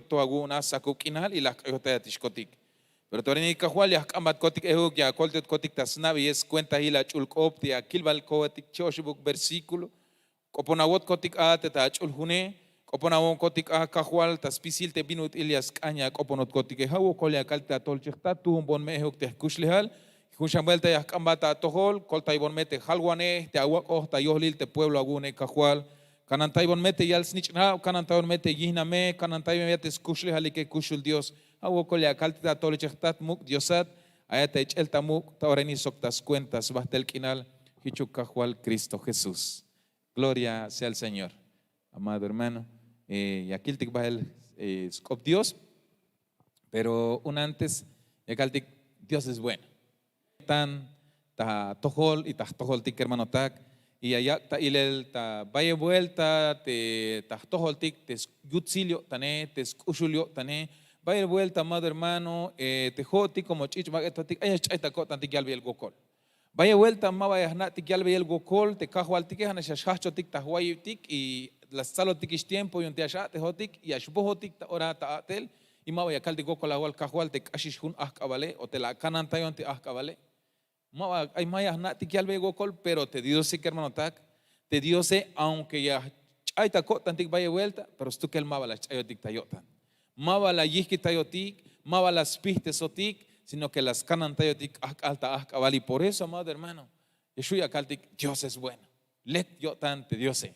kotik to aguna sakukinal y las coyoteatish kotik. Pero torini kahual ya kamat kotik ehuk ya koltet kotik tasnavi es cuenta y la chulkop ya kilbal kotik choshbuk versículo. Koponawot kotik te ta chulhune. Koponawon kotik kahual taspisil te binut ilias kanya koponot kotik ehawo kolya kalta tolchekta tu bon mehuk te kushlehal. Jushamuelta ya kambata tohol, kolta ibon mete halwane, te awak ta yohlil te pueblo agune kahual. Kananta ibon mete yal snichna, kananta ibon mete yihname, kananta ibon mete skushle halike kushul Dios. Awo kolya kalta tolchektat muk diosat, ayata echelta muk taoreni soktas cuentas bastel kinal hichuk kahual Cristo Jesús. Gloria sea el Señor. Amado hermano, y aquí el tikbahel skop Dios, pero un antes, yakaltik Dios es bueno. Tan ta tohol y ta tohol tik hermano tak y allá ta ilel ta vaya vuelta te ta tohol tik te yutzilio tane te escuchulio tane vaya vuelta amado hermano te joti como chich mageto tik ay chaita ko tan tik yalbi el gokol vaya vuelta ma vaya na tik yalbi el gokol te kahwal tik hana shashcho tik ta huay tik y las salo tik tiempo y un te asha te hotik y ashbo tik ta ora ta atel y ma vaya kal de gokol awal kahwal te kashish hun ahkabale o te la kanan tayon te ahkabale. Hay mayas nati que albe gokol, pero te dio sí que hermano tak, te dio se aunque ya hay taco tantik vaya vuelta, pero tú que el mabala chayotik tayotan, mabala yiski tayotik, mabala spiste sotik, sino que las canan tayotik alta cabal y por eso amado hermano, Yeshuya kaltik Dios es bueno, let yotan te dio se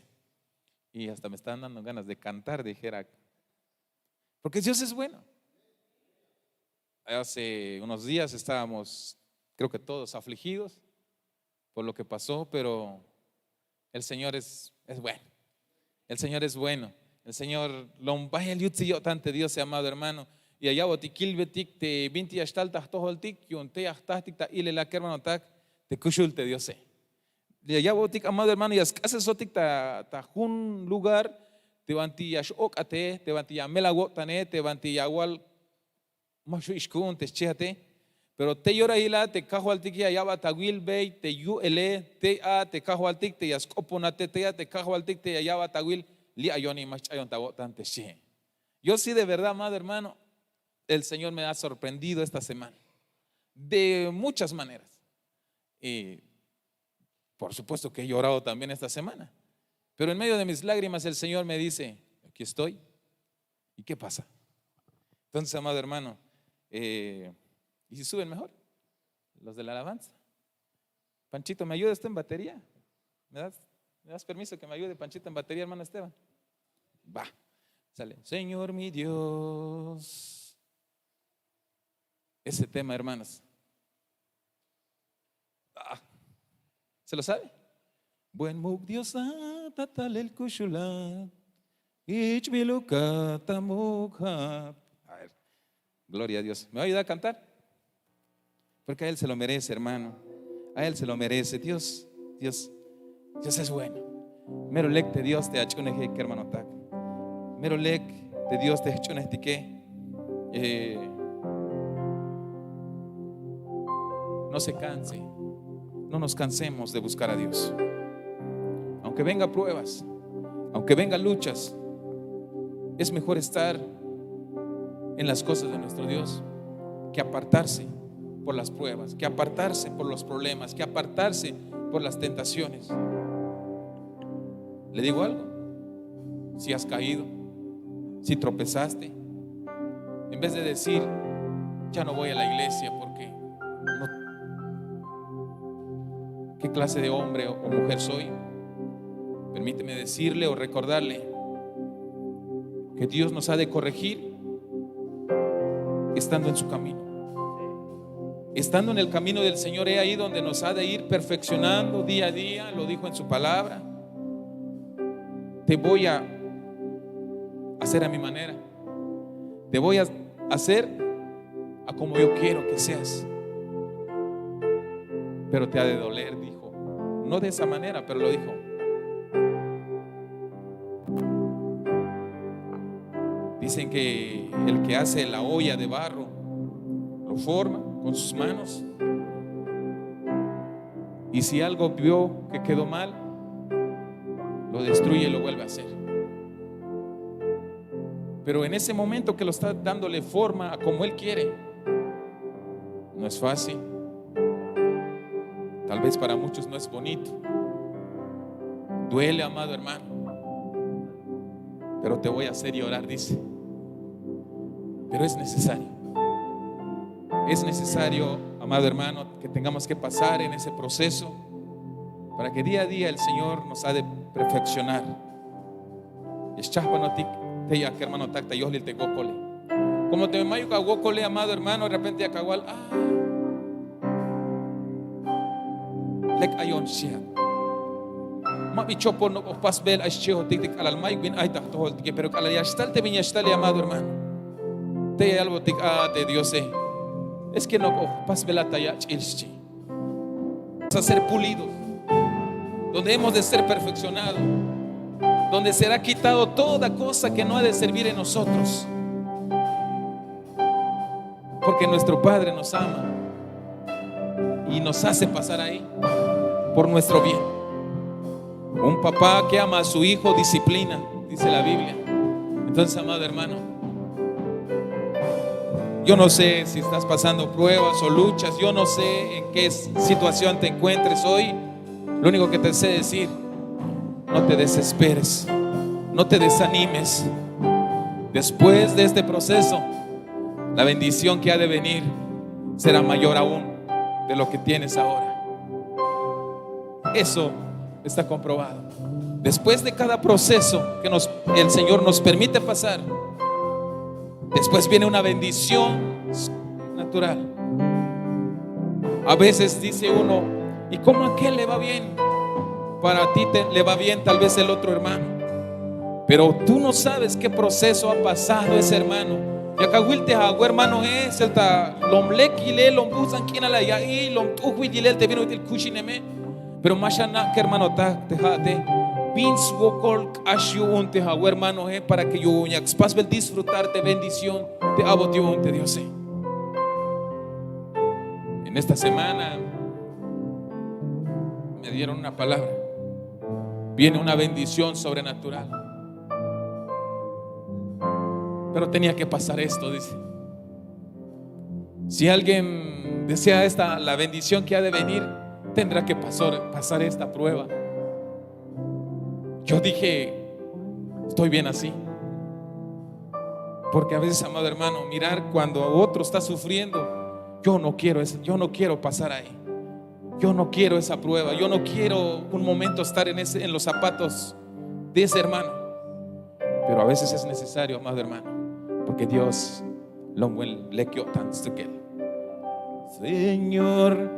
y hasta me están dando ganas de cantar dijera, porque Dios es bueno. Hace unos días estábamos creo que todos afligidos por lo que pasó, pero el Señor es bueno. El Señor es bueno. El Señor lombaya el yutzi tante Dios amado hermano. Y allá botikil betik te vinti ashtal tahtoholtik yunte ahtastik ta ile la hermano tak te kushulte Dios. Y allá botik amado hermano y ascase sotik ta un lugar te vanti ashok ate te vanti amelago tane te vanti awal mashu ishkun te chete. Pero te llora hila, te cajo al tiki, allá va taguil bey, te yu ele, te cajo al tik, te yascoponate, te cajo al tik, te allá va taguil, li ayoni machayon tabotante she. Yo sí, de verdad, amado hermano, el Señor me ha sorprendido esta semana, de muchas maneras. Y por supuesto que he llorado también esta semana. Pero en medio de mis lágrimas, el Señor me dice: aquí estoy. ¿Y qué pasa? Entonces, amado hermano, ¿y si suben mejor? Los de la alabanza. Panchito, ¿me ayuda usted en batería? ¿Me das permiso que me ayude Panchito en batería, hermano Esteban? Va, sale. Señor mi Dios. Ese tema, hermanos. ¿Se lo sabe? Buen muk Dios tatal el kushulat. Ich bilukata mukhat. A ver, gloria a Dios. ¿Me va a ayudar a cantar? Porque a Él se lo merece, hermano. A Él se lo merece. Dios es bueno. Merolek de Dios te achuneje que hermano tak. Merolek de Dios te achuneje. No se canse. No nos cansemos de buscar a Dios. Aunque venga pruebas, aunque vengan luchas, es mejor estar en las cosas de nuestro Dios que apartarse por las pruebas, que apartarse por los problemas, que apartarse por las tentaciones. Le digo algo: si has caído, si tropezaste, en vez de decir ya no voy a la iglesia porque no, ¿qué clase de hombre o mujer soy? Permíteme decirle o recordarle que Dios nos ha de corregir estando en su camino. Estando en el camino del Señor, es ahí donde nos ha de ir perfeccionando día a día. Lo dijo en su palabra: te voy a hacer a mi manera, te voy a hacer a como yo quiero que seas, pero te ha de doler, dijo. No de esa manera, pero lo dijo. Dicen que el que hace la olla de barro lo forma con sus manos, y si algo vio que quedó mal, lo destruye y lo vuelve a hacer. pero en ese momento que lo está dándole forma a como Él quiere, no es fácil. Tal vez para muchos no es bonito, duele, amado hermano, pero te voy a hacer llorar, dice. Pero es necesario. Es necesario, amado hermano, que tengamos que pasar en ese proceso para que día a día el Señor nos ha de perfeccionar. Como te mayo cagócole, amado hermano, de repente acagual, lek ayon shia. Ma bichopo no pas bel asheho tik alal may win ay tak tohol tik, pero kala yastal te viñastal, amado hermano. Te algo tik de Dios es que no pas belataya chilchi. Vamos a ser pulidos, donde hemos de ser perfeccionados, donde será quitado toda cosa que no ha de servir en nosotros, porque nuestro Padre nos ama y nos hace pasar ahí por nuestro bien. Un papá que ama a su hijo disciplina, dice la Biblia. Entonces, amado hermano, yo no sé si estás pasando pruebas o luchas, yo no sé en qué situación te encuentres hoy. Lo único que te sé decir: no te desesperes, no te desanimes. Después de este proceso, la bendición que ha de venir será mayor aún de lo que tienes ahora. Eso está comprobado. Después de cada proceso que el Señor nos permite pasar, después viene una bendición natural. A veces dice uno: ¿y cómo a aquel le va bien? Para ti le va bien tal vez el otro hermano, pero tú no sabes qué proceso ha pasado ese hermano. Y acá Wilte hago hermano es el ta lomlek ile lombusan kina la ya y lom tuhui ile te vino el kushineme, pero mashana que hermano ta te jate pins wokol ashu un te hago hermano para que yo pas vel disfrutar de bendición te abotio un te Dios. En esta semana me dieron una palabra. Viene una bendición sobrenatural, pero tenía que pasar esto, dice. Si alguien desea la bendición que ha de venir, tendrá que pasar esta prueba. Yo dije: estoy bien así, porque a veces, amado hermano, mirar cuando otro está sufriendo, yo no quiero pasar ahí. Yo no quiero esa prueba. Yo no quiero un momento estar en los zapatos de ese hermano. Pero a veces es necesario, amado hermano, porque Dios lo le quedó tan stuquel. Señor,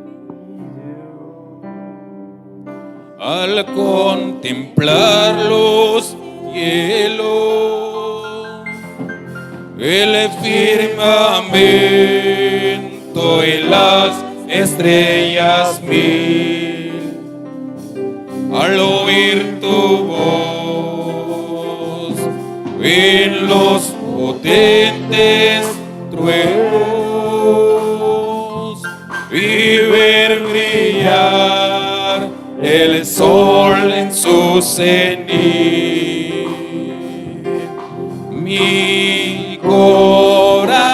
al contemplar los cielos, el firmamento y las estrellas mil, al oír tu voz en los potentes truenos y ver brillar el sol en su cenit, mi corazón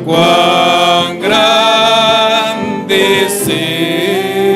cuán grande es Él.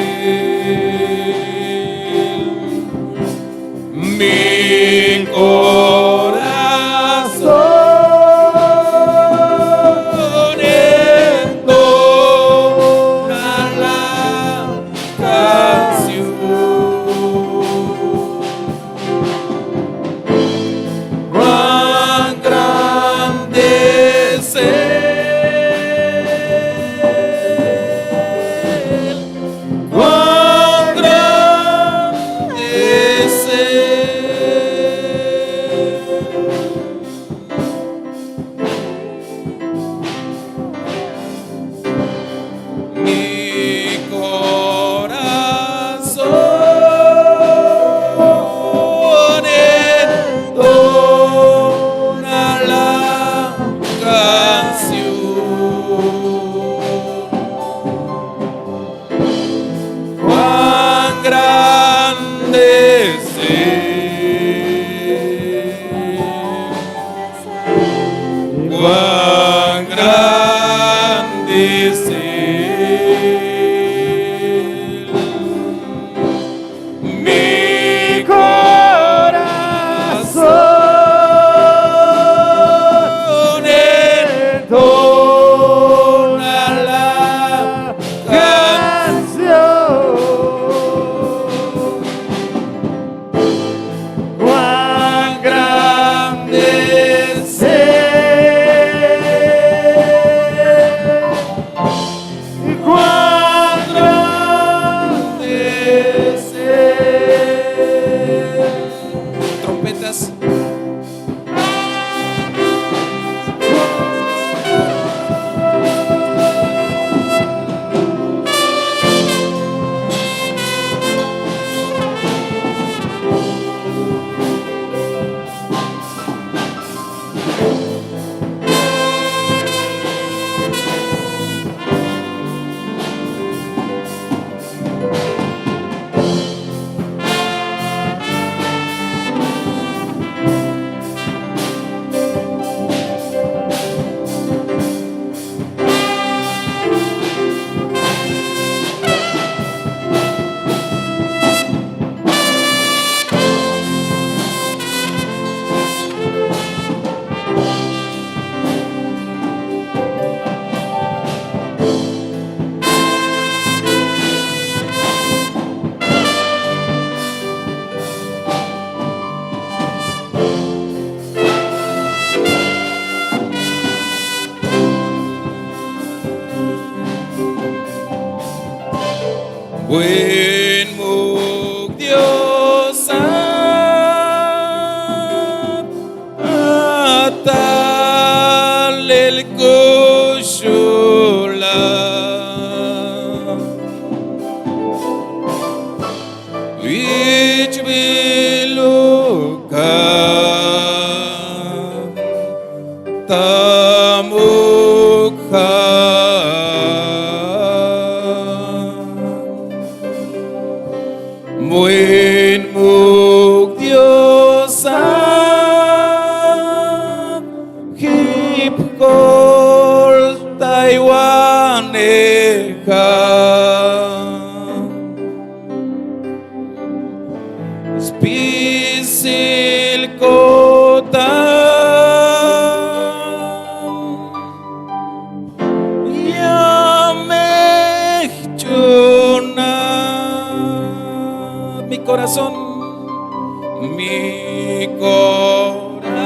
Buen muk Dios atal el kushula which biluka tamukha Buen muk Dios hip kol Taiwan spisil kota mi corazón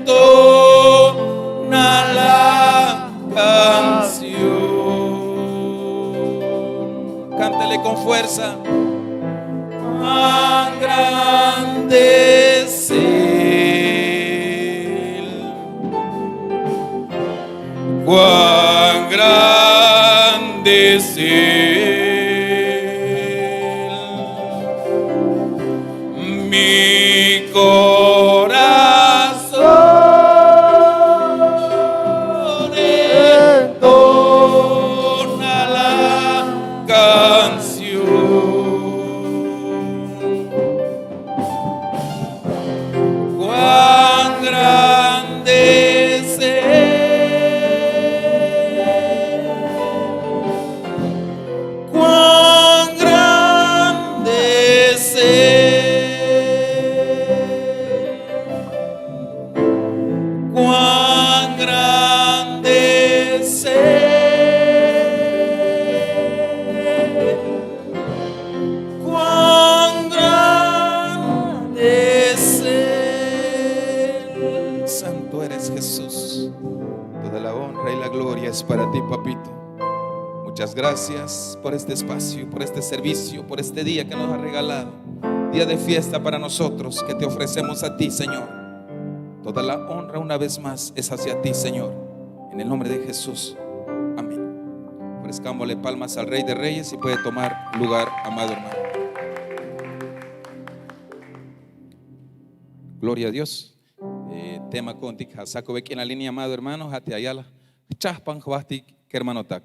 entona la canción. Cántale con fuerza. Cuán grande es Él, cuán grande es Él, mi corazón entona la canción. Cuán grande es Él, cuán grande es Él, cuán grande es Él, cuán grande es Él. Santo eres Jesús. Toda la honra y la gloria es para ti, papito. Muchas gracias por este espacio, por este servicio, por este día que nos has regalado. Día de fiesta para nosotros que te ofrecemos a ti, Señor. Toda la honra una vez más es hacia ti, Señor. En el nombre de Jesús. Amén. Ofrezcámosle palmas al Rey de Reyes y puede tomar lugar, amado hermano. Gloria a Dios. Tema contic, saco ve en la línea, amado hermano, hati ayala. Chaspan jwastik, que hermano tak.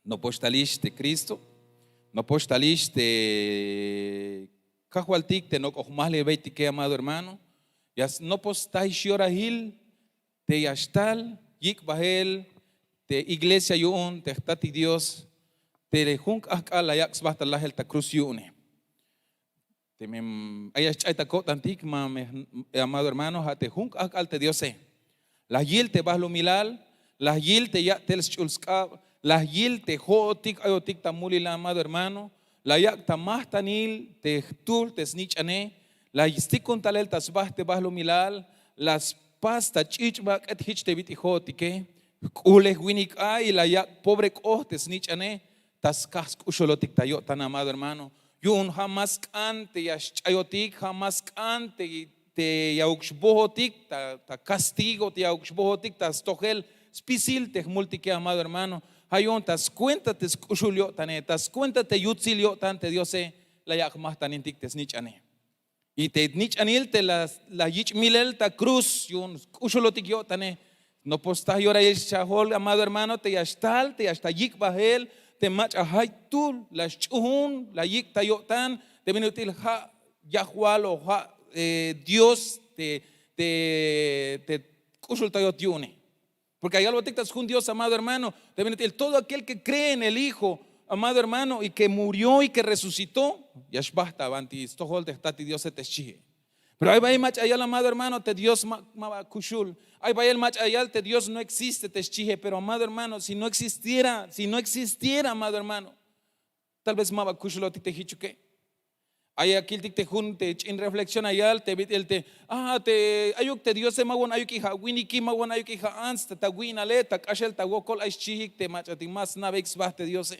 No postalish de Cristo, no postalish de Cajualtic, te no cojumasle veiti que, amado hermano. Yas no postais yorahil, te yastal, yik bahel, te iglesia yun, te estati Dios, te junk akala yaks bastallah el ta cruz yune. Amado hermano, hate junk akal te Dios se. Las yil te bahlo milal, las yil te ya tel chulska, las yil te jotik ayotik tamulila, amado hermano, la yak tamah tanil te tul te snichane, la yistikun talel tasbah te bahlo milal, las pasta chichbak et hich te biti jotike, ule winik ay la yak pobre koh te snichane, taskas kusholotik tayot tan, amado hermano. Yun jamás cante yachayotik, jamás cante te yauxbohotik, ta castigo te yauxbohotik, ta stohel spisil te multique, amado hermano. Hayon tas cuenta te escuchulio tane, tas cuenta te yutzilio tante Dios la yak más tanintik te snichane. Y te nichanil te la yich milel ta cruz, yun escuchulotik yo tane. No postas yora el chahol, amado hermano, te yastal, te yasta yik bahel. Te mach ahay tul la chuhun la yik tayotan te minutil ha Yahual o ha Dios te kushul tayot yune, porque hay algo tictas un Dios, amado hermano, te minutil todo aquel que cree en el Hijo, amado hermano, y que murió y que resucitó, yashbasta avanti stohol te estati Dios te chie. Pero ahí va el mach allá, amado hermano, te Dios ma kushul. Ahí va el mach allá, te Dios no existe, te chije. Pero amado hermano, si no existiera, amado hermano, tal vez ma kushul te hichuke. Hay aquí te junte en reflexión ayal te bit el te te ayuk te Dios se magon ayuk hija winiki magon ayuk hija ans te tawinale ta kashel ta wokol ay chihik te machati mas navex te Dios.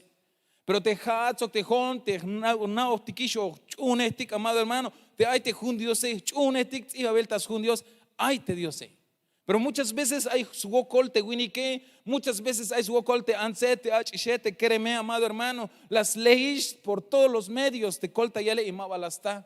Pero te hatzok te hon te na optikisho chunestik amado hermano te ay te jun Dios chunestik y abeltas jun Dios ay te Dios. Pero muchas veces hay su wokol te winike, muchas veces hay su wokol te anse te achishe te quereme amado hermano, las leyes por todos los medios te colta yale y mabalasta.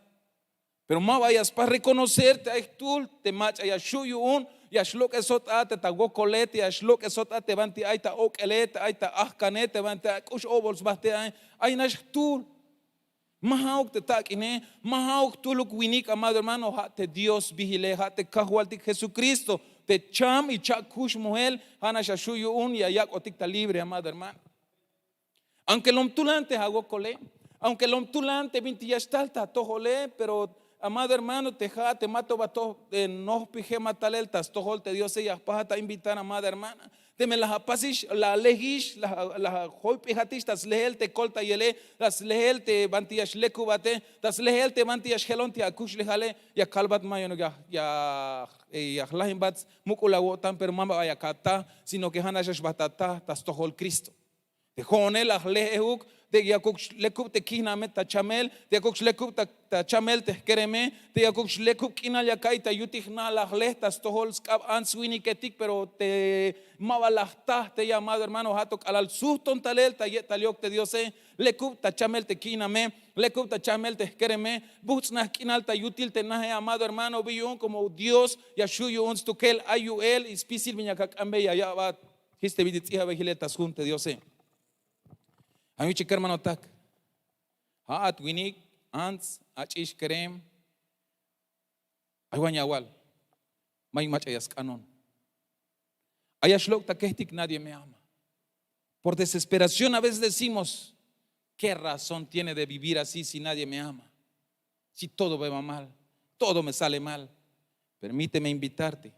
Pero ma vayas para reconocerte ay tú te macha ya shuyu un ya shlok esot te ta wokolet ya shlok esot te banti ay ta okelet ay ta ahkanet te banti kush obols baste ay nash tú mahauk te takine mahauk tú luk winik amado hermano te Dios vigile te kahualtik Jesucristo te cham y chakush muhel hana shashuyu un ya yak otikta libre amado hermano. Aunque el omtulante hago cole, aunque el omtulante vinti ya está tojole, pero amado hermano te mato bato no pije matalel tas tojol te Dios ya pajata invitar amada hermana. Te me las apasish la legish la hoy pijatis tas lehel te colta yele tas lehel te bantiash lekubate tas lehel te bantiash helon te akush lehale ya kalbat mayo ya lahin bats mukula wotan pero mamba ya kata sino que hanash batata tas tojol Cristo. De jonel lehuk de yakuk lekup te kinamet ta chamel de yakuk lekup ta chamel te kereme de yakuk lekup kinal yakai ta yutihna lahle tas tohol skab answini ketik pero te mabalahta te llamado hermano hatok alal suston talel ta yetaliok te diose lekup ta chamel te kiname lekup ta chamel te kereme butsna kinal ta yutil te nahe amado hermano biyun como Dios yashuyu uns tukel ayuel ispisil minyakak ambe ya bat histe vidit iha vehiletas junte diose. A mí chica hermano tak, haat winik, ants, achish kerem, aywan yawal, may mach ayas kanon. Ayashlok takehtik nadie me ama. Por desesperación a veces decimos, ¿qué razón tiene de vivir así si nadie me ama? Si todo me va mal, todo me sale mal. Permíteme invitarte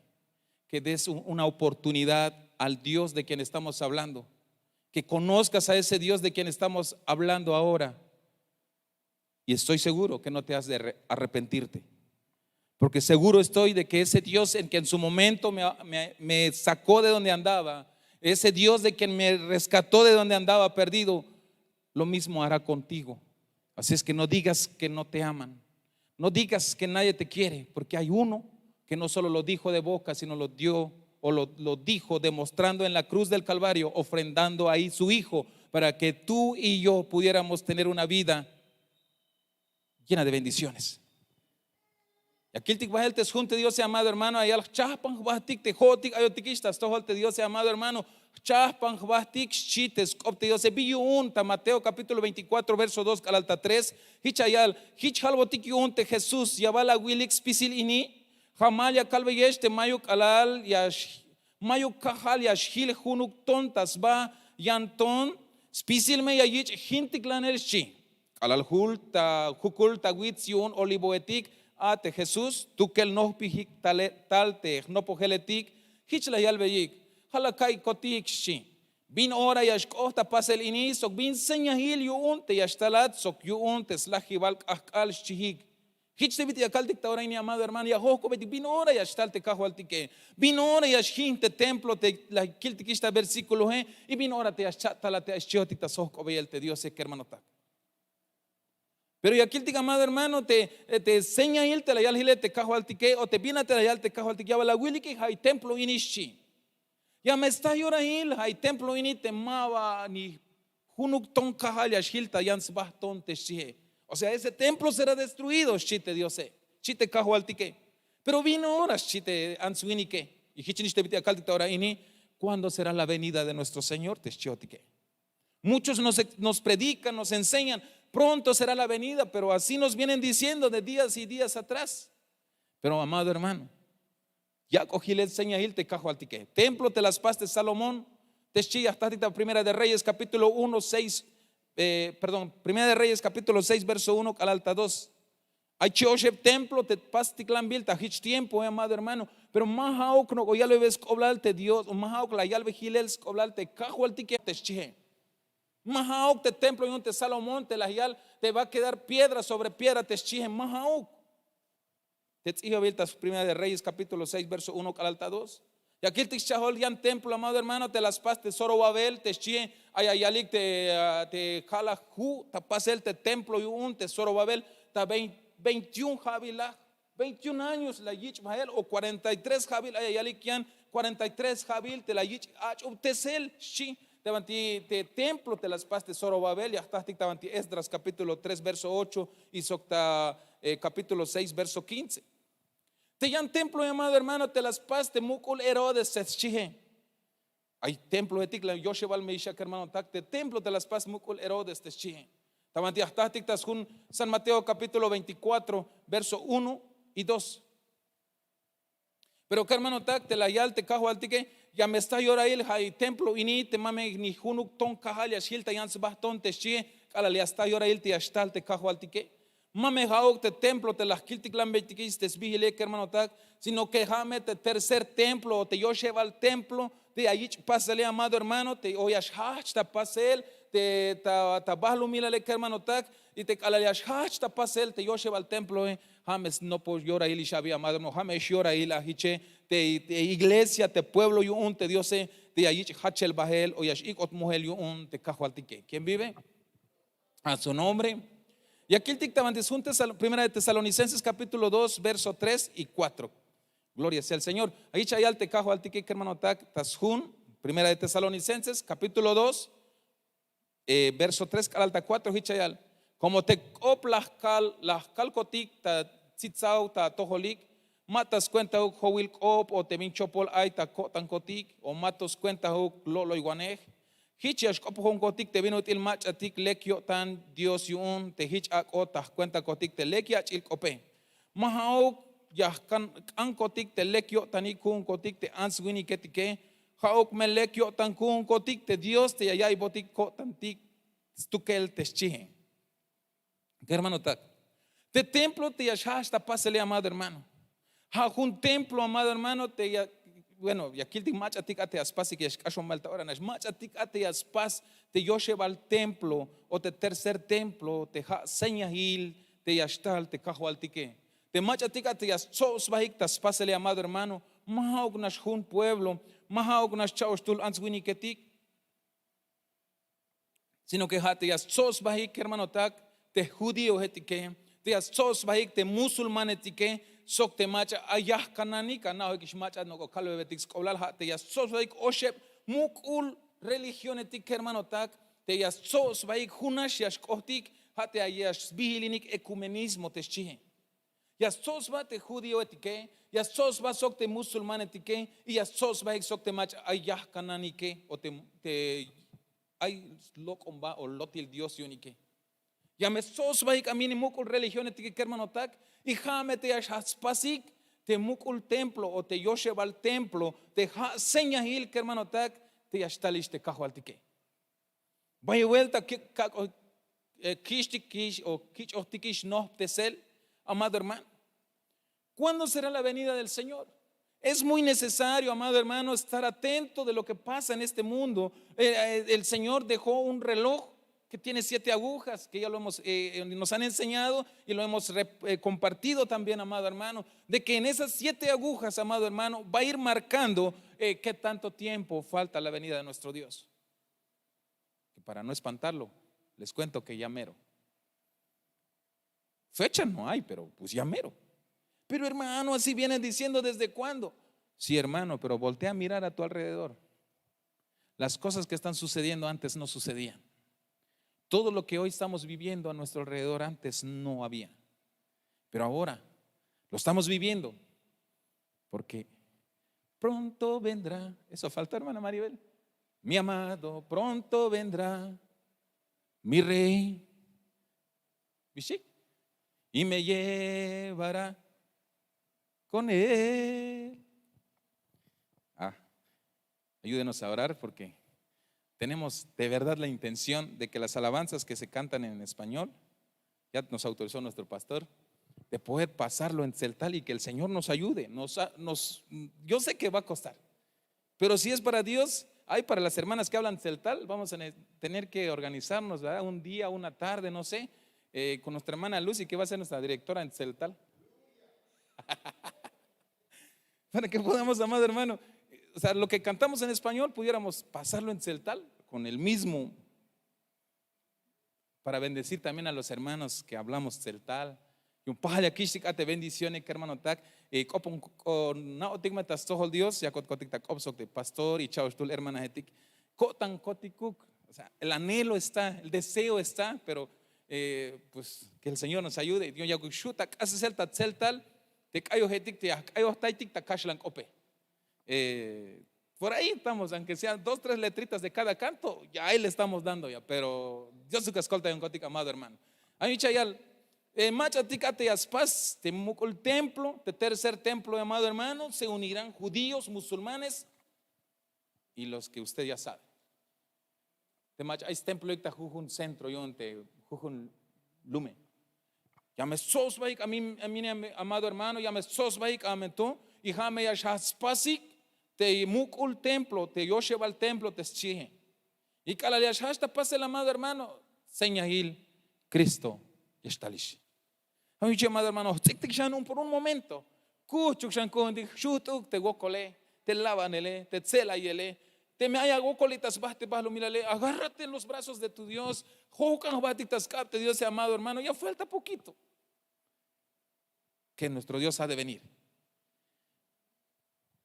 que des una oportunidad al Dios de quien estamos hablando. Que conozcas a ese Dios de quien estamos hablando ahora. Y estoy seguro que no te has de arrepentirte. Porque seguro estoy de que ese Dios en que en su momento me sacó de donde andaba, ese Dios de quien me rescató de donde andaba perdido, lo mismo hará contigo. Así es que no digas que no te aman. No digas que nadie te quiere, porque hay uno que no solo lo dijo de boca, sino lo dio o lo dijo demostrando en la cruz del Calvario, ofrendando ahí su hijo para que tú y yo pudiéramos tener una vida llena de bendiciones. Y aquí el tikbahel te junte Dios amado hermano, ayal chahpan bahtik te jotik ayotikistas tohol te Dios amado hermano, chahpan bahtik chites opte Dios biyun ta Mateo capítulo 24 verso 2 al alta 3 hichayal hichalbotik yun te Jesús yabala wilix pisil ini Hamaya kalbeyesh te mayuk alal yash mayuk kahal yash hil hunuk tontas ba yanton spisil me yayich hintik lanerchi alal hul ta hukul ta witzion oliboetik ate Jesús tukel no pihik talte no pogeletik hichla yalbeyik halakai kotik shi bin ora yash kohta pasel ini sok bin senyahil yuun te yashtalat sok yuun te slahibal akal shihik Hich te viti akal dictadora ini amado hermano ya hoko beti bin ora ya shtalte kajo altike bin ora ya shinte templo te la kiltikista versículo y bin ora te yashtala te yashiotik ta soko beyelte Dios que hermano tak. Pero ya kiltik amado hermano te enseña il te la yal te kajo altike o te viene te la yal te kajo altike ya la wili que hay templo inishi ya me está yora il hay templo ini te mava ni hunuk ton kahal ya shilta yans bahton te shie. O sea, ese templo será destruido, chite Dios, chite cajo altique. Pero vino horas, chite ansuinique. Y hichiniste vite acaltita ahora ini. ¿Cuándo será la venida de nuestro Señor? Teschiotique. Muchos nos predican, nos enseñan. Pronto será la venida, pero así nos vienen diciendo de días y días atrás. Pero amado hermano, ya cogí le enseña il te cajo altique. Templo te las pastes Salomón. Teschilla hasta Primera de Reyes capítulo 1, 6. Primera de Reyes capítulo 6 verso 1 al alta 2. Hay Chioshep templo te pasticlan bilta hich tiempo amado hermano, pero mahaok no ya le ves coblarte Dios o mahaok la yalve hilels coblarte cajo al ticket te chije. Mahauk te templo y un te Salomón te la hial te va a quedar piedra sobre piedra te chihen mahauk. Te tz'ijo viltas Primera de Reyes capítulo 6 verso 1 al 2. Y aquí te chahol yan templo, amado hermano, te las pas te Zorobabel, te chihen ayayalik te Jalaju, te pasel te templo y un te Zorobabel, te 21 javilaj, 21 años la yich Bael o 43 javil ayayalik yan 43 javil te la yich ach tesel shi. Te templo te las pas de Zorobabel y hasta te Esdras capítulo 3 verso 8 y socta capítulo 6 verso 15. Te yan templo, amado hermano, te las pas te mukul Herodes chihe. Hay templo de tikla Yoshebal Meishak hermano tak te templo te las pas mukul Herodes te chihe. Tabanti hasta San Mateo capítulo 24 verso 1 y 2. Pero que hermano tak te la yal te cajo al tique ya me está llora el hay templo y ni te mame ni junuk ton cajal ya shilta yan se baston te chihe ala le está llora el te ashtal te cajo al tique. Mame hauk te templo te las kiltiklan beitikis te sbihile que hermano tak sino que jame te tercer templo te yo lleva al templo te ahí pásale amado hermano te oyas hach ta pasel te ta bahlu milale que hermano tak y te calalias hach ta pasel te yo lleva al templo james no pues llora il shabi amado hermano james llora il ahiche te iglesia te pueblo y un te Dios te ahí hachel bahel oyas ikot muhel y un te cajualtique. ¿Quién vive? A su nombre. Y aquí el dictaban de Primera de Tesalonicenses capítulo 2 verso 3 y 4. Gloria sea al Señor. Ahí chayal te cajo al tique hermano tak tashun. Primera de Tesalonicenses capítulo 2 verso 3 alta 4 hichayal. Como te op las calcotic ta tzitzau ta tojolik matas cuenta uk howil op o te minchopol ay ta tancotic o matos cuenta uk lolo iguanej. Hichias kopon kotik te vino til mach atik lekyo tan Dios yun te hich ak otah cuenta kotik te lekya chil kope. Mahauk ya kan kotik te lekyo tanikun kotik te answini ketike. Hauk me lekyo tan kun kotik te Dios te yayay botik ko tantik stukel te chihe. ¿Qué hermano tak? Te templo te yashasta pasele amado hermano. Ha un templo amado hermano te ya bueno, y aquí el mach atik ate aspas y que es malta ahora nas mach atik ate aspas te yo lleva al templo o te tercer templo te señahil te yashtal te cajo altique te mach atik ate yas sos bahik tas pasele amado hermano mahaug nas un pueblo mahaug nas chaostul answini ketik sino que te yas sos bahik hermano tak te judío etike te yas sos bahik te musulman etike sok te macha ayah kanani kana hoikish macha no ko kalo betik skoblal ha te yas sos baik oshep mukul religion etik hermano tak te yas sos baik hunash yas kohtik ha te ayas bihilinik ecumenismo te chihe yas sos ba te judío etike yas sos ba sok te musulman etike y yas sos baik sok te macha ayah kanani ke o te ay lokomba o lotil dios unike ya me sos baik amini mukul religion etike hermano tak y jame te aspasik te mukul templo o te yosheba al templo te señahil que hermano tak te yashtalish te cajo altike vaya vuelta kish o kish otikish no tesel amado hermano. ¿Cuándo será la venida del Señor? Es muy necesario, amado hermano, estar atento de lo que pasa en este mundo. El Señor dejó un reloj que tiene 7 agujas, que ya lo nos han enseñado y lo hemos compartido también, amado hermano, de que en esas 7 agujas, amado hermano, va a ir marcando qué tanto tiempo falta a la venida de nuestro Dios. Y para no espantarlo, les cuento que ya mero. Fecha no hay, pero pues ya mero. Pero hermano, así vienen diciendo desde cuándo. Sí, hermano, pero voltea a mirar a tu alrededor. Las cosas que están sucediendo antes no sucedían. Todo lo que hoy estamos viviendo a nuestro alrededor antes no había. Pero ahora lo estamos viviendo porque pronto vendrá. Eso falta, hermana Maribel. Mi amado, pronto vendrá mi rey. ¿Viste? Y me llevará con él. Ayúdenos a orar porque tenemos de verdad la intención de que las alabanzas que se cantan en español, ya nos autorizó nuestro pastor, de poder pasarlo en celtal y que el Señor nos ayude. Yo sé que va a costar, pero si es para Dios, Ay, para las hermanas que hablan celtal, vamos a tener que organizarnos, ¿verdad? Un día, una tarde, no sé, con nuestra hermana Lucy, que va a ser nuestra directora en celtal, para que podamos, amado hermano, o sea, lo que cantamos en español, pudiéramos pasarlo en celtal, con el mismo, para bendecir también a los hermanos que hablamos celtal. Y un paja aquí te bendiciones, que hermano tac, copon con no tigmatas todo Dios, ya cotic tac opsok de pastor y chao tul hermana etic, cotan coticuk, o sea, el anhelo está, el deseo está, pero pues que el Señor nos ayude. Dios ya shutak hace celtal, te cayo etic, te cayo taitic takashlan ope. Por ahí estamos, aunque sean 2, 3 letritas de cada canto, ya ahí le estamos dando ya, pero Dios su cascolta en cotic, amado hermano. Hay chayal, machaticate aspas, te el templo, te tercer templo, amado hermano, se unirán judíos, musulmanes y los que usted ya sabe. Te mach hay templo icta jujun centro yo te jujun lume. Ya me sos baik a mí, amado hermano, ya me sos baik a tú y jame ya shaspasik. Te mukul templo, te yosheva al templo, te schije. Y cada día hasta pase el amado hermano, señahil Cristo estalish. A mí, amado hermano, por un momento, kuchuk con shutuk, te gokole, te lavanele, te tselayele, te me haya gokolitas baste balo, mírale, agárrate en los brazos de tu Dios, jokan batitas capte, Dios amado hermano, ya falta poquito. Que nuestro Dios ha de venir.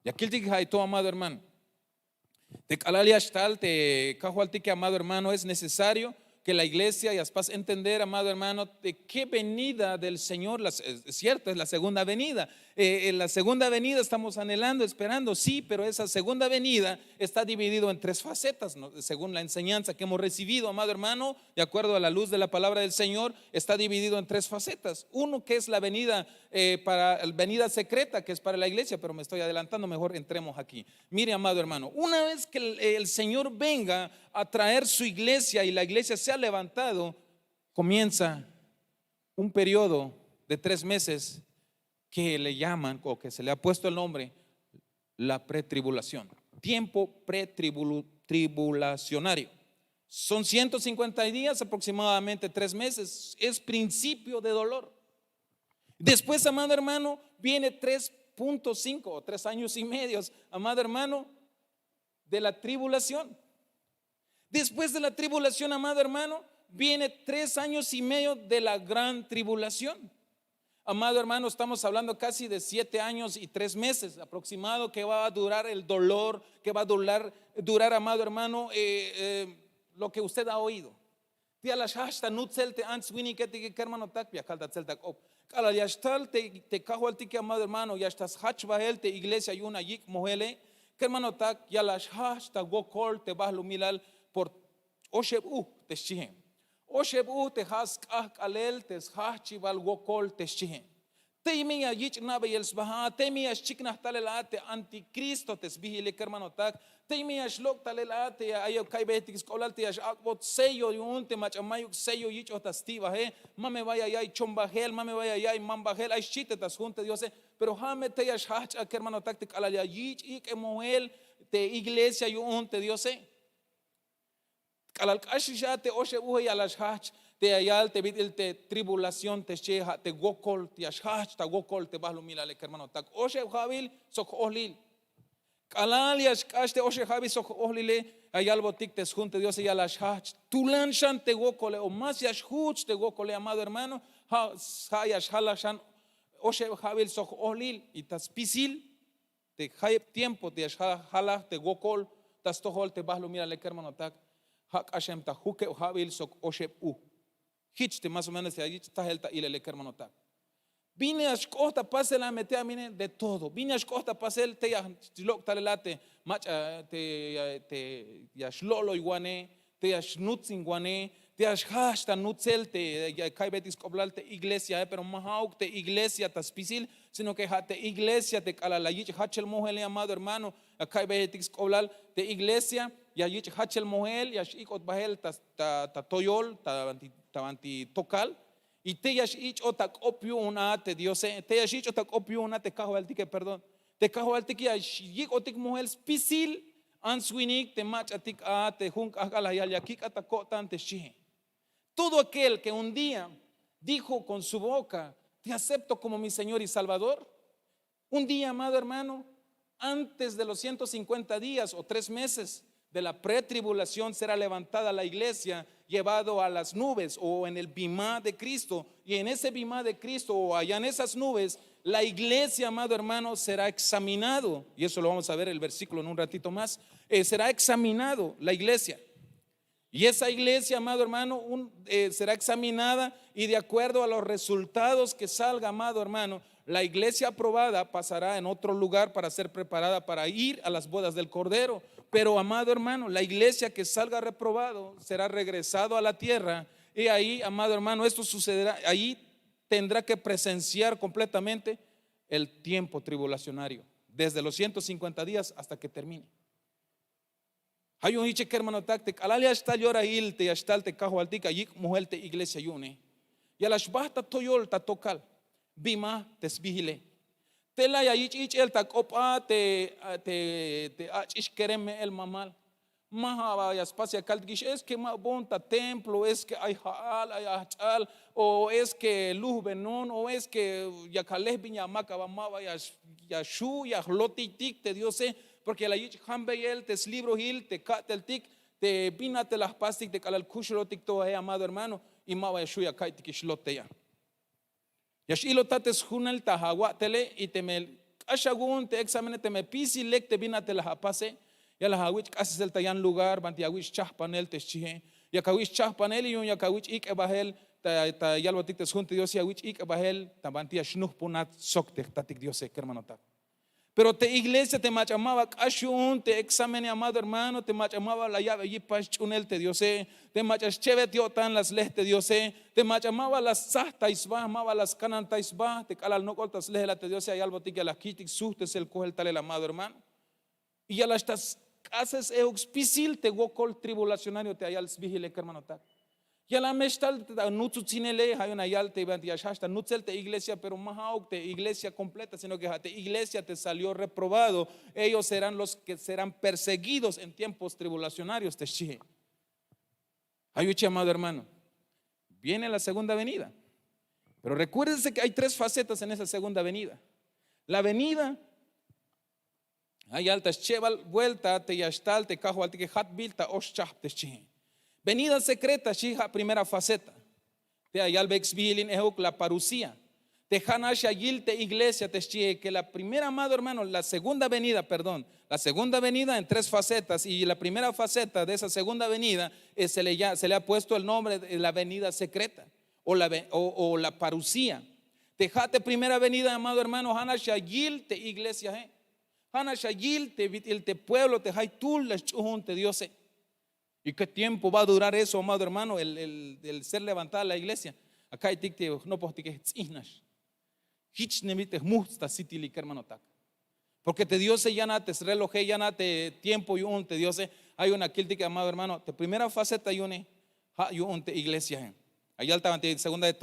Y aquí el dije, tu amado hermano, te calalias tal, te cajualtique, amado hermano, es necesario que la iglesia y aspas entender, amado hermano, de qué venida del Señor, es cierto, es la segunda venida. En la segunda venida estamos anhelando, esperando, sí, pero esa segunda venida está dividido en 3 facetas, ¿no? Según la enseñanza que hemos recibido, amado hermano, de acuerdo a la luz de la palabra del Señor, está dividido en 3 facetas. Uno que es la venida venida secreta, que es para la iglesia, pero me estoy adelantando, mejor entremos aquí. Mire, amado hermano, una vez que el Señor venga a traer su iglesia y la iglesia se ha levantado, comienza un periodo de 3 meses que le llaman, o que se le ha puesto el nombre, la pretribulación, tiempo pretribulacionario. Son 150 días, aproximadamente 3 meses, es principio de dolor. Después, amado hermano, viene 3.5 o 3 años y medio, amado hermano, de la tribulación. Después de la tribulación, amado hermano, viene 3 años y medio de la gran tribulación. Amado hermano, estamos hablando casi de 7 años y 3 meses aproximado que va a durar el dolor, que va a durar, amado hermano, lo que usted ha oído. Te cajo al tique, amado hermano, ya estás hachbahel te iglesia y una yik mohele, que hermano tak ya las hasta gokol te vas lumilal por oshebu te shihem. Oshebu te has alel te hachival gokol te shihem. Temi a yich nabe yels baha, temi a chikna talelate anticristo te sbihile, que hermano tak. Temi a shlok talelate ayo kaibetis kolalte as akbot sello yunte machamayuk sello yich otastiva he, mame vaya yay chombahel, mame vaya yay mambahel, ay shite tas junte Dios, pero jame te as hach a que hermano tak te kalaya yich ik emoel te iglesia yunte Dios. Kalal kashisha te oshe uhe yalas hach te ayal te vidil te tribulación te sheha te gokol te ashach te gokol te bahlu milale, que hermano tak oshe jabil sok ohlil kalal yashkash te oshe jabil sok ohlile ayal botik te junte Dios y yalas hach tulan shan te gokole o más yashhuch te gokole, amado hermano, ha yash halashan oshe jabil sok ohlil y tas pisil te hayep tiempo te yash te gokol tas tohol te bahlu milale, que hermano tak hak ashem ta huke jabil sok oshe Hichte más o menos allí está el ile que hermano tak. Vine a escosta pase la mete a mine de todo. Vine a escosta pase el te ya lok talelate mach te ya shlolo iguane, te ya schnutzin guane, te ya hasta nutzel te ya kaibetis koblal te iglesia, pero mahauk te iglesia taspisil, sino que te iglesia te kalalayich hachel mohel, amado hermano, kaibetis koblal te iglesia ya yich hachel mohel ya shikot bahel ta toyol ta tavanti tokal y te yash ich otak opio una te Dios te yash ich otak opio una te cajo al tique, perdón, te cajo al tique yik otik mohel spisil Answinik te machatik a te junk agalayakik atakotan te shihe. Todo aquel que un día dijo con su boca, te acepto como mi Señor y Salvador, un día, amado hermano, antes de los 150 días o 3 meses de la pretribulación será levantada la iglesia, llevado a las nubes o en el bimá de Cristo, y en ese bimá de Cristo o allá en esas nubes, la iglesia, amado hermano, será examinado, y eso lo vamos a ver el versículo en un ratito más. Será examinado la iglesia, y esa iglesia, amado hermano, será examinada, y de acuerdo a los resultados que salga, amado hermano, la iglesia aprobada pasará en otro lugar para ser preparada para ir a las bodas del Cordero. Pero, amado hermano, la iglesia que salga reprobado será regresado a la tierra, y ahí, amado hermano, esto sucederá, ahí tendrá que presenciar completamente el tiempo tribulacionario, desde los 150 días hasta que termine. Hay un hiche que hermano táctic, alalia está llora ilte, hasta te cajo altica, yik mujelte iglesia yune, y a las basta toyol ta tocal, bima tesbihile, tela ya ich el tacopa te ich quereme el mamal, maha ya espacia caldish, es que ma bonta templo, es que hay jaal, hay achal, o es que luz benon, o es que ya calej biña maca bamaba ya shu ya lotitik te Dios porque la yich hambeyel te libro hil te catel tik te binate las pastic te calal kushlotik to amado hermano y mava ya shu ya kaitik shlote ya shilo tates junel tahawa tele y te me ashagun te examene te me pisi lek te binate las apase ya las hawich haces el tayan lugar banti hawich chahpanel te chihe ya kawich chahpanel y ya kawich ik ebahel ta yalwatik te junte Dios ya wich ik ebahel ta banti shnuh punat sokte tatik Dios hermano ta. Pero te iglesia te machamaba kashun te examene amado hermano te machamaba la llave y pachunel te Dios te machas cheve tiotan las les te Dios te machamaba las sahta isba amaba las cananta isba te calal no coltas lehela te Dios y albotik ya las kitik sustes el coel tal el amado hermano y ya las estas casas euxpisil te gokol tribulacionario te ayal vigile hermano ta. Ya la mestal nutsu chinele hay una yal te ya hasta nutzel te iglesia pero mahauk te iglesia completa sino que te iglesia te salió reprobado, ellos serán los que serán perseguidos en tiempos tribulacionarios te shije. Ayuchi amado hermano, viene la segunda venida, pero recuérdense que hay 3 facetas en esa segunda venida. La venida hay altas cheval vuelta te yastal te cajo alti que hat bilta oschap te shije. Venida secreta, shija primera faceta. Te ayal bexbilin ejuk la parucía. Te hanash ayil te iglesia te shije que la primera amado hermano, la segunda venida en 3 facetas y la primera faceta de esa segunda venida se le ha puesto el nombre de la venida secreta o la parucía. Te jate primera venida amado hermano, hanash ayil te iglesia hanash ayil te pueblo te haytul la chuhun te Dios. ¿Y qué tiempo va a durar eso, amado hermano, el ser levantada la iglesia? Acá hay ticte, no postique tzihnash. Hich nemite musta sitili hermano tak. Porque te Dios ya nate, reloj ya nate tiempo y un te Dios hay una kiltique, amado hermano, te primera faceta y un te iglesia. Allá alta ante segunda de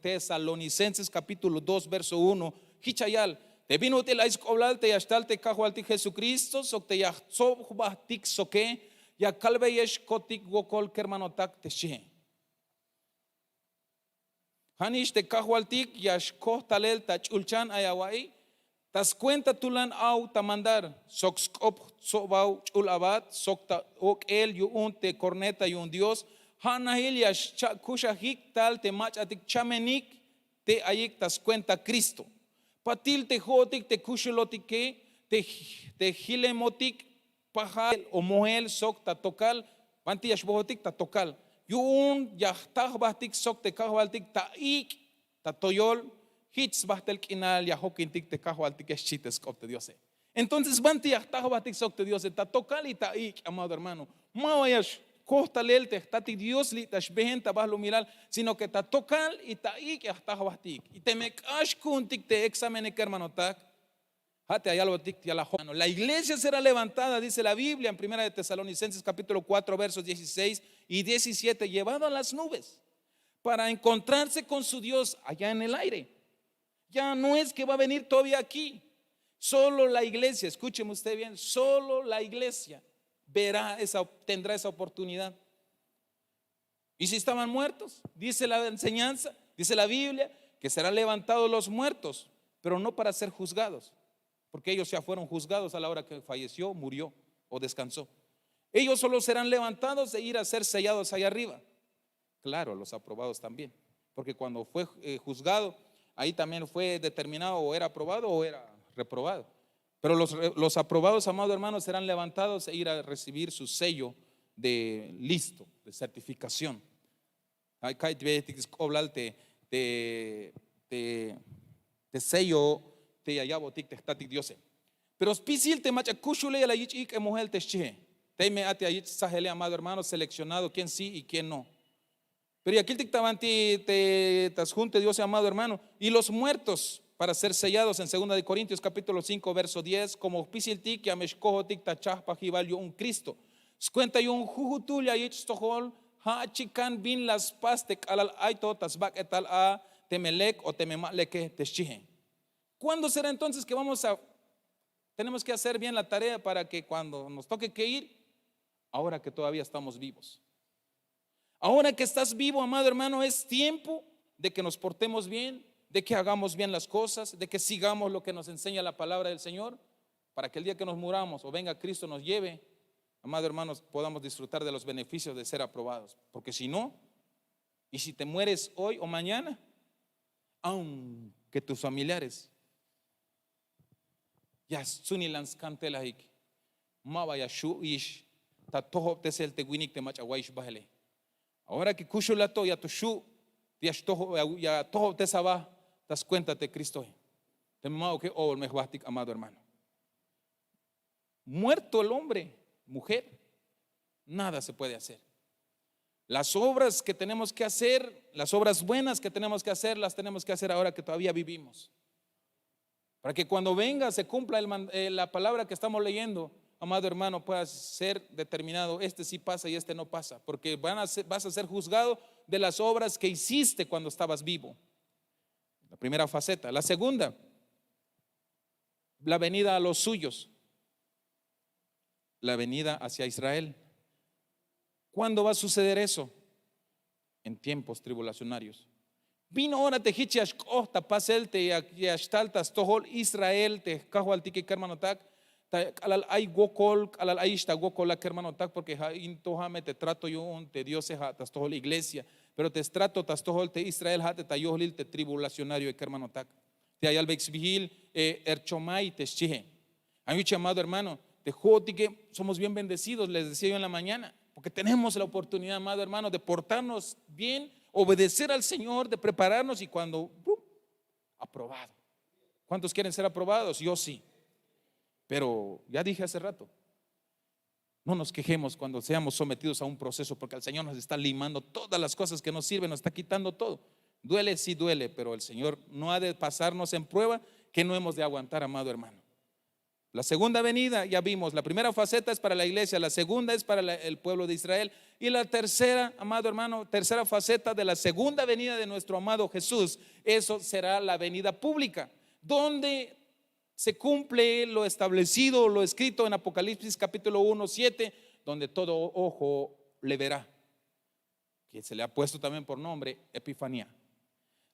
Tesalonicenses capítulo 2 verso 1. Hichayal, te vino te la iscoblalte y hasta te cajualti Jesucristo, so te yachsobahtik soque. Ya kalbe yesh kotik gokol kermano tak te she. Hanish te kahualtik yash kohtalel tach ulchan ayawai. Tas cuenta tulan au tamandar. Soxkop sobau chulabat. Sokta ok el yuun te corneta yuun Dios. Hanahil yash kushahik tal te mach atik chamenik te ayik tas cuenta Cristo. Patil te jotik te kushulotik te hilemotik. Pajal o moel sok ta tokal panti yashbohotik ta tokal yun yahtah bahtik sok te kahwaltik ta ik ta toyol hits bahtel kinal yahokintik te kahwaltik eschites kopte Dios. Entonces banti yahtah bahtik sok te Dios ta tokal y ta ik amado hermano mawayash kohtalel te tatik Dios li tashbehen ta bahlo milal sino que ta tokal y ta ik yahtah bahtik y te me ashkuntik te examene hermano tak. La iglesia será levantada, dice la Biblia en 1 de Tesalonicenses capítulo 4 versos 16 y 17, llevado a las nubes para encontrarse con su Dios allá en el aire. Ya no es que va a venir todavía aquí, solo la iglesia, escúcheme usted bien, solo la iglesia tendrá esa oportunidad. Y si estaban muertos, dice la enseñanza, dice la Biblia, que serán levantados los muertos, pero no para ser juzgados, porque ellos ya fueron juzgados a la hora que falleció, murió o descansó. Ellos solo serán levantados e ir a ser sellados allá arriba. Claro, los aprobados también, porque cuando fue juzgado, ahí también fue determinado o era aprobado o era reprobado. Pero los aprobados, amados hermanos, serán levantados e ir a recibir su sello de listo, de certificación. Te sello, te ayabo, te estatic Dios. Pero spisil te macha kushule la yich ik mujer te che. Te me ate ayich sahele, amado hermano, seleccionado quién sí y quién no. Pero y aquí te junte Dios, amado hermano, y los muertos para ser sellados en 2 Corintios capítulo 5 verso 10, como spisil ti que ameshkoho tik tachapa jivalio un Cristo. Cuenta yo un jujutulia yich tohol ha chican bin las pastek alal aito tasbak etal a temelek o tememaleke teschihe. ¿Cuándo será entonces que tenemos que hacer bien la tarea para que cuando nos toque que ir, ahora que todavía estamos vivos? Ahora que estás vivo, amado hermano, es tiempo de que nos portemos bien, de que hagamos bien las cosas, de que sigamos lo que nos enseña la palabra del Señor, para que el día que nos muramos o venga Cristo nos lleve, amado hermanos, podamos disfrutar de los beneficios de ser aprobados. Porque si no, y si te mueres hoy o mañana, aunque tus familiares ya sunilans cantela hik maba ya shu ish ta toho tesel te winik te mach awaish bahele. Ahora que kushulato ya tu shu ya toho tesaba das cuenta de Cristo. Te mao que o el mejwatik, amado hermano. Muerto el hombre, mujer, nada se puede hacer. Las obras que tenemos que hacer, las obras buenas que tenemos que hacer, las tenemos que hacer ahora que todavía vivimos. Para que cuando venga se cumpla la palabra que estamos leyendo, amado hermano, pueda ser determinado, este sí pasa y este no pasa, porque vas a ser juzgado de las obras que hiciste cuando estabas vivo. La primera faceta. La segunda, la venida a los suyos, la venida hacia Israel. ¿Cuándo va a suceder eso? En tiempos tribulacionarios. Vino ahora te hichiash kohta pasel te yashtaltas tohol Israel te kahual tiki kermanotak alal ay gokol alal ayista gokola kermanotak, porque intohame te trato yo te Dios tas tohol iglesia, pero te trato tas tohol te Israel hat te yohlil te tribulacionario kermanotak te ayal bexvigil erchomai te chihe. Hay un amado hermano, te joti que somos bien bendecidos, les decía yo en la mañana, porque tenemos la oportunidad, amado hermano, de portarnos bien, obedecer al Señor, de prepararnos y cuando aprobado. ¿Cuántos quieren ser aprobados? Yo sí. Pero ya dije hace rato, no nos quejemos cuando seamos sometidos a un proceso, porque el Señor nos está limando todas las cosas que nos sirven, nos está quitando todo. Duele, sí duele, pero el Señor no ha de pasarnos en prueba que no hemos de aguantar, amado hermano. La segunda venida, ya vimos, la primera faceta es para la iglesia, la segunda es para el pueblo de Israel, y la tercera, amado hermano, tercera faceta de la segunda venida de nuestro amado Jesús, eso será la venida pública, donde se cumple lo establecido, lo escrito en Apocalipsis capítulo 1:7, donde todo ojo le verá, que se le ha puesto también por nombre Epifanía.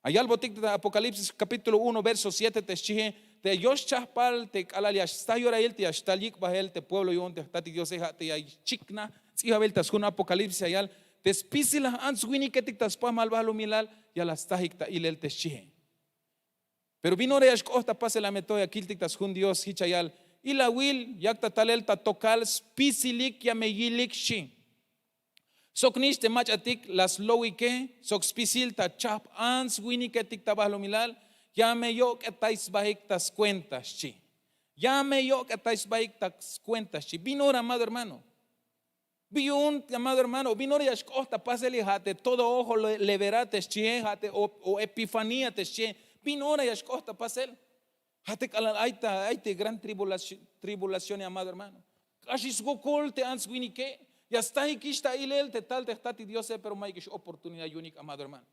Allá al botic de Apocalipsis capítulo 1 verso 7 te chije te yoshchapal te alaliash sta yorael te ashtalik bahel te pueblo yon te tati Dios te ay chikna tsihabel tas kun Apocalipsis ayal te spisila answini ketik tas pa mal bahlo milal ya las tahik ta ilel te chije. Pero vino reash costa pase la metoya kiltik tas kun Dios hichayal y la will yakta talel ta tokal spisilik ya meyilik shi. Sok nish te machatik las lowike, sok spisil ta chap ans wini ketik tabahlo milal, llame yo que tais bahik tas cuentas chi. Llame yo que tais bahik tas cuentas chi. Vinora, amado hermano. Viun, amado hermano, vinora yashkosta paseli hate, todo ojo le verá te chi, hate o epifanía te chi. Vinora yashkosta pasel. Hate kalal aite gran tribulación, amado hermano. Kashis gokol te ans wini ke. Ya está está ilel te tal te estati Dios, pero may que oportunidad única, amado hermano.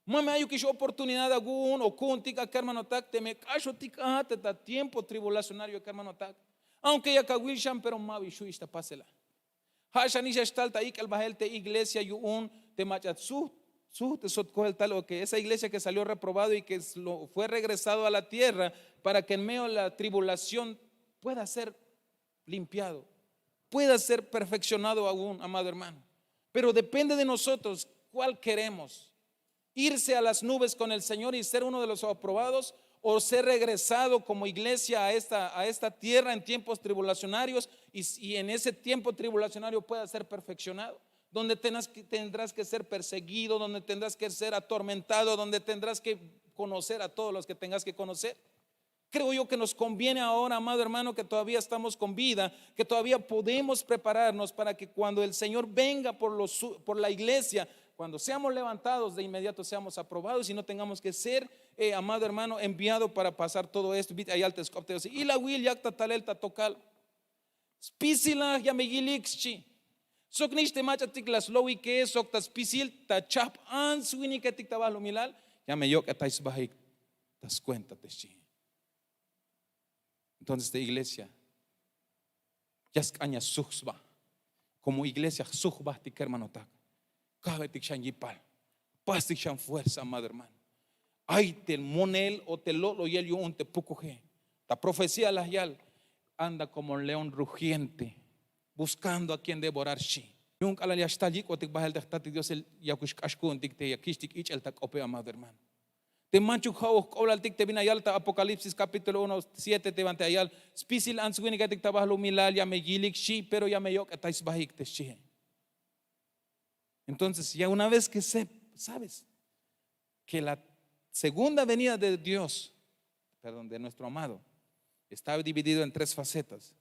Mama hay que oportunidad algún o kuntika hermano tak te me cacho tika te da tiempo tribulacionario hermano tak. Aunque ya kawilsham pero mavi shu está pasela. Hashanisha estalta ik el bajel te iglesia yuun te machat su te sotcoel tal o que esa iglesia que salió reprobado y que fue regresado a la tierra para que en medio de la tribulación pueda ser limpiado, pueda ser perfeccionado aún, amado hermano. Pero depende de nosotros cuál queremos: irse a las nubes con el Señor y ser uno de los aprobados, o ser regresado como iglesia a esta tierra en tiempos tribulacionarios y en ese tiempo tribulacionario pueda ser perfeccionado, donde tendrás que ser perseguido, donde tendrás que ser atormentado, donde tendrás que conocer a todos los que tengas que conocer. Creo yo que nos conviene ahora, amado hermano, que todavía estamos con vida, que todavía podemos prepararnos para que cuando el Señor venga por la iglesia, cuando seamos levantados, de inmediato seamos aprobados y no tengamos que ser, amado hermano, enviado para pasar todo esto. Y la will yakta talelta tokal spisila yamegilixchi soknish te machatik las lowi que sokta spisil ta chap an swini que tiktabalo milal yameyok atais bahik tas cuenta teshi. Entonces, de iglesia, yaskaña suhsba, como iglesia suhba tik hermano tak, cabe tik shan yipal, pas tik shan fuerza, amado hermano. Ay tel monel o tel lolo y el yo un te pucoje. La profecía la yal anda como un león rugiente, buscando a quien devorar shi. Yung alal yastajik o tik bahel tak Dios el yakush kashkun tik te yakishtik ich el tak ope, amado hermano. Te manchu hawok oblal tik te vina yalta Apocalipsis capítulo 1:7 te vante ayal spisil answini que tik tabahlo milal ya me gilik shi pero ya me yok atais bahik te shi. Entonces ya una vez que sabes que la segunda venida de Dios, perdón, de nuestro amado, está dividido en 3 facetas.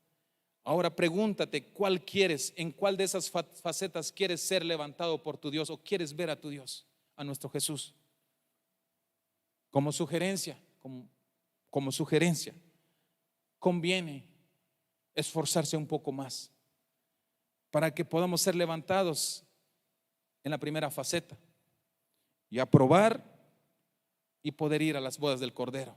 Ahora pregúntate cuál quieres, en cuál de esas facetas quieres ser levantado por tu Dios o quieres ver a tu Dios, a nuestro Jesús. Como sugerencia, conviene esforzarse un poco más para que podamos ser levantados en la primera faceta y aprobar y poder ir a las bodas del Cordero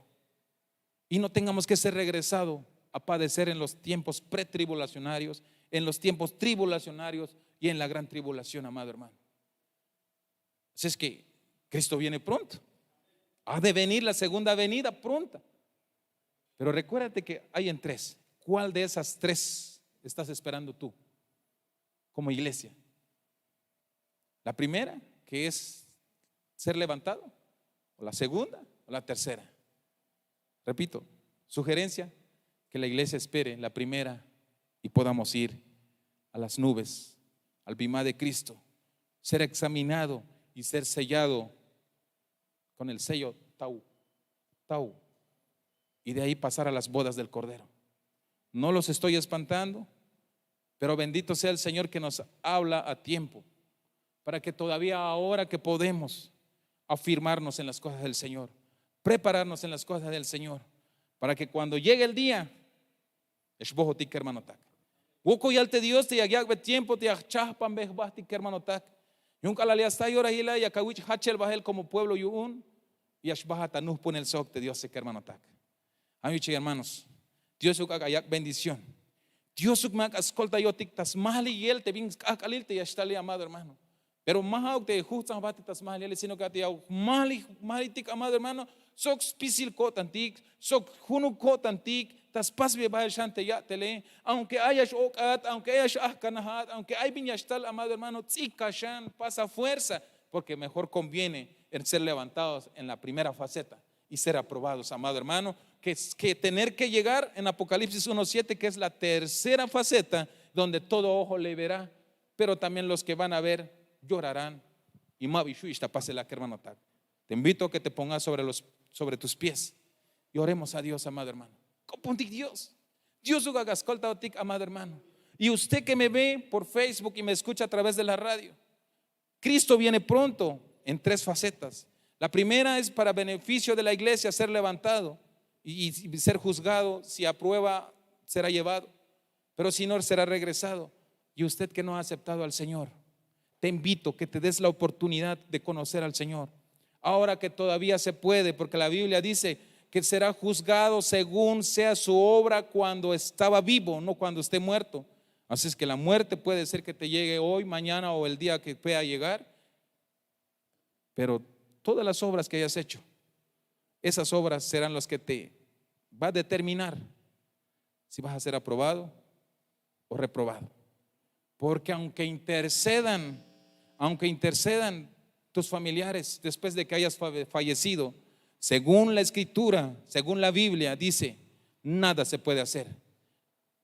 y no tengamos que ser regresado a padecer en los tiempos pretribulacionarios, en los tiempos tribulacionarios y en la gran tribulación, amado hermano. Así es que Cristo viene pronto. Ha de venir la segunda venida pronta. Pero recuérdate que hay en 3. ¿Cuál de esas 3 estás esperando tú como iglesia? La primera, que es ser levantado, o la segunda, o la tercera. Repito, sugerencia, que la iglesia espere la primera y podamos ir a las nubes, al bimá de Cristo, ser examinado y ser sellado con el sello Tau, y de ahí pasar a las bodas del Cordero. No los estoy espantando, pero bendito sea el Señor que nos habla a tiempo, para que todavía ahora que podemos afirmarnos en las cosas del Señor, prepararnos en las cosas del Señor, para que cuando llegue el día, esbojotik hermano tak, Woko yalte Dios te yagiak bet tiempo te yachah pambeh bahtik hermano tak, yunca la liasta yora hila yakawich hachel bahel como pueblo yuun. Y ashbahata nos pone el sok de Dios se hermano tak. Amiche hermanos, Dios uk agayak bendición. Dios uk mak ascolta yotik tas mahli yel te bin akalil te yashtali, amado hermano. Pero más te justa bati tas mahli yel sino que te mahli tik, amado hermano, sok spisil kotantik, sok hunu kotantik, tas pasbe bahel shante ya tele, aunque hayas okat, aunque hayas ahkanahat, aunque hay bin yashtal, amado hermano, tzikashan, pasa fuerza, porque mejor conviene en ser levantados en la primera faceta y ser aprobados, amado hermano, que tener que llegar en Apocalipsis 1:7, que es la tercera faceta, donde todo ojo le verá, pero también los que van a ver llorarán. Y hermano, te invito a que te pongas sobre tus pies y oremos a Dios, amado hermano. Dios amado hermano. Y usted que me ve por Facebook y me escucha a través de la radio, Cristo viene pronto en 3 facetas. La primera es para beneficio de la iglesia, ser levantado y ser juzgado. Si aprueba, será llevado, pero si no, será regresado. Y usted que no ha aceptado al Señor, te invito a que te des la oportunidad de conocer al Señor ahora que todavía se puede, porque la Biblia dice que será juzgado según sea su obra cuando estaba vivo, no cuando esté muerto. Así es que la muerte puede ser que te llegue hoy, mañana o el día que pueda llegar, pero todas las obras que hayas hecho, esas obras serán las que te va a determinar si vas a ser aprobado o reprobado. Porque aunque intercedan tus familiares después de que hayas fallecido, según la Escritura, según la Biblia, dice, nada se puede hacer.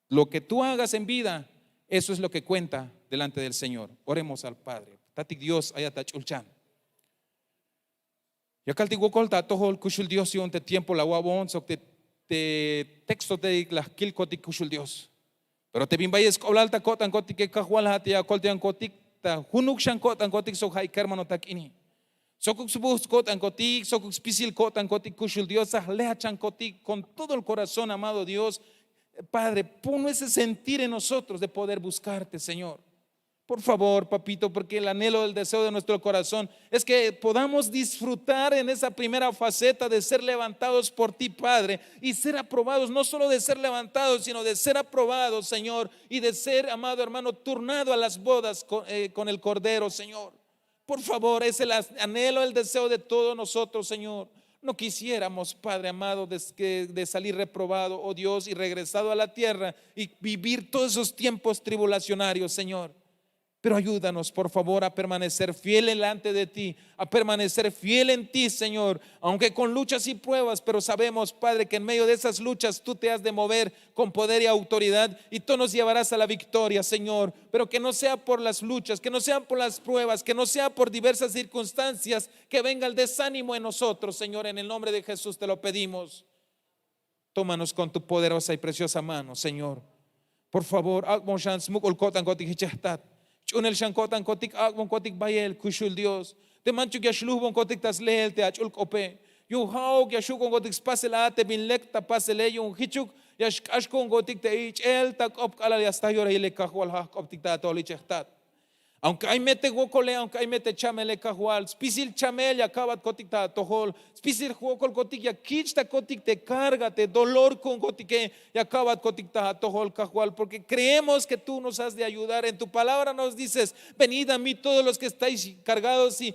Lo que tú hagas en vida, eso es lo que cuenta delante del Señor. Oremos al Padre. Tatik Dios ayata chulchan. Ya caltigokol ta tohol kushul Dios y te tiempo la wabon sok te texto te las kilkotik kushul Dios. Pero te bimbayes koblalta kotan kotik ke kahwal hatia koltian kotik ta hunuk shan kotan kotik sok hay kermano takini. Sokuk subus kotan kotik, sokuk spisil kotan kotik kushul Dios, leachan kotik con todo el corazón, amado Dios. Padre, pon ese sentir en nosotros de poder buscarte, Señor. Por favor, papito, porque el anhelo, el deseo de nuestro corazón es que podamos disfrutar en esa primera faceta de ser levantados por ti, Padre, y ser aprobados, no solo de ser levantados, sino de ser aprobados, Señor, y de ser, amado hermano, turnado a las bodas con el Cordero, Señor. Por favor, es el anhelo, el deseo de todos nosotros, Señor. No quisiéramos, Padre amado, de salir reprobado, oh Dios, y regresado a la tierra y vivir todos esos tiempos tribulacionarios, Señor. Pero ayúdanos, por favor, a permanecer fiel delante de ti, a permanecer fiel en ti, Señor, aunque con luchas y pruebas, pero sabemos, Padre, que en medio de esas luchas tú te has de mover con poder y autoridad y tú nos llevarás a la victoria, Señor. Pero que no sea por las luchas, que no sea por las pruebas, que no sea por diversas circunstancias que venga el desánimo en nosotros, Señor. En el nombre de Jesús te lo pedimos. Tómanos con tu poderosa y preciosa mano, Señor. Por favor, chunel shankotan kotik agbon kotik bayel kushul Dios te manchu ya shlubon kotik tas leel te achul kope yu hau ya shukon kotik spaselate bin lekta pasele yun hichuk ya ashkon kotik te ich el tak op kala ya sta yora ile kahwal ha koptik ta toli chehtat. Aunque hay mete gokole, aunque hay mete chamele kahual, spisil chamel ya kabat kotik ta tohol, spisil huokol kotik ya kichta kotik te carga, te dolor con kotik ya kabat kotik ta tohol kahual, porque creemos que tú nos has de ayudar. En tu palabra nos dices, venid a mí todos los que estáis cargados y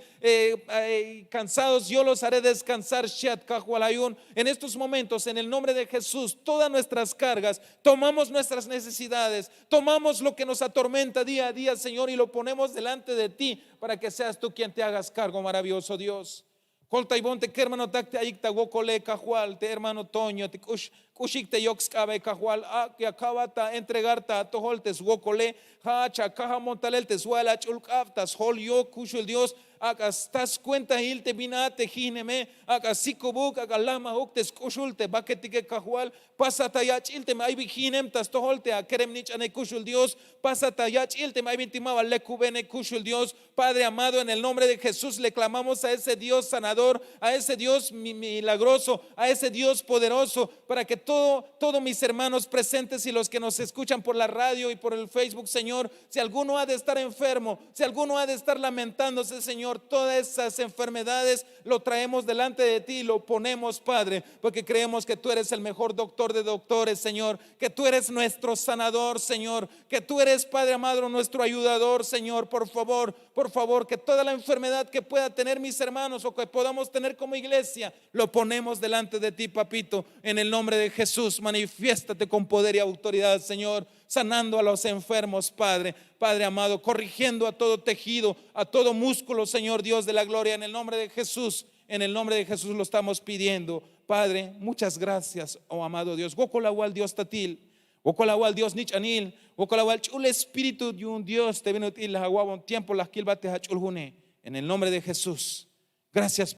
cansados, yo los haré descansar. Shat kahual ayun. En estos momentos, en el nombre de Jesús, todas nuestras cargas, tomamos nuestras necesidades, tomamos lo que nos atormenta día a día, Señor, y lo ponemos delante de ti para que seas tú quien te hagas cargo, maravilloso Dios. Colta y bonte que hermano takte aikta gokole kahual, te hermano Toño, te kushik te yoxkabe kahual, que acaba ta entregarte a toholtes gokole, hacha caja montalel te suela chulkaftas, hol yo kushul Dios. Acá estás cuenta hil te binate hineme, acá sikubuk, acá lama huk te skushul te baketike kahual, pasa tayach il te mai bihinem tas toholte a kerem nich ane kushul Dios, pasa tayach il te mai bintimaba lekubene kushul Dios. Padre amado, en el nombre de Jesús le clamamos a ese Dios sanador, a ese Dios milagroso, a ese Dios poderoso, para que todos mis hermanos presentes y los que nos escuchan por la radio y por el Facebook, Señor, si alguno ha de estar enfermo, si alguno ha de estar lamentándose, Señor, todas esas enfermedades lo traemos delante de ti y lo ponemos, Padre, porque creemos que tú eres el mejor doctor de doctores, Señor, que tú eres nuestro sanador, Señor, que tú eres, Padre amado, nuestro ayudador, Señor. Por favor, que toda la enfermedad que pueda tener mis hermanos o que podamos tener como iglesia, lo ponemos delante de ti, papito, en el nombre de Jesús. Manifiéstate con poder y autoridad, Señor, sanando a los enfermos, Padre amado, corrigiendo a todo tejido, a todo músculo, Señor Dios de la gloria, en el nombre de Jesús. En el nombre de Jesús lo estamos pidiendo, Padre. Muchas gracias, oh amado Dios. Gokolawal Dios tatil, gokolawal Dios nich anil, gokolawal chul espíritu de un Dios te venutil la un tiempo las kilbate hachulhune. En el nombre de Jesús. Gracias.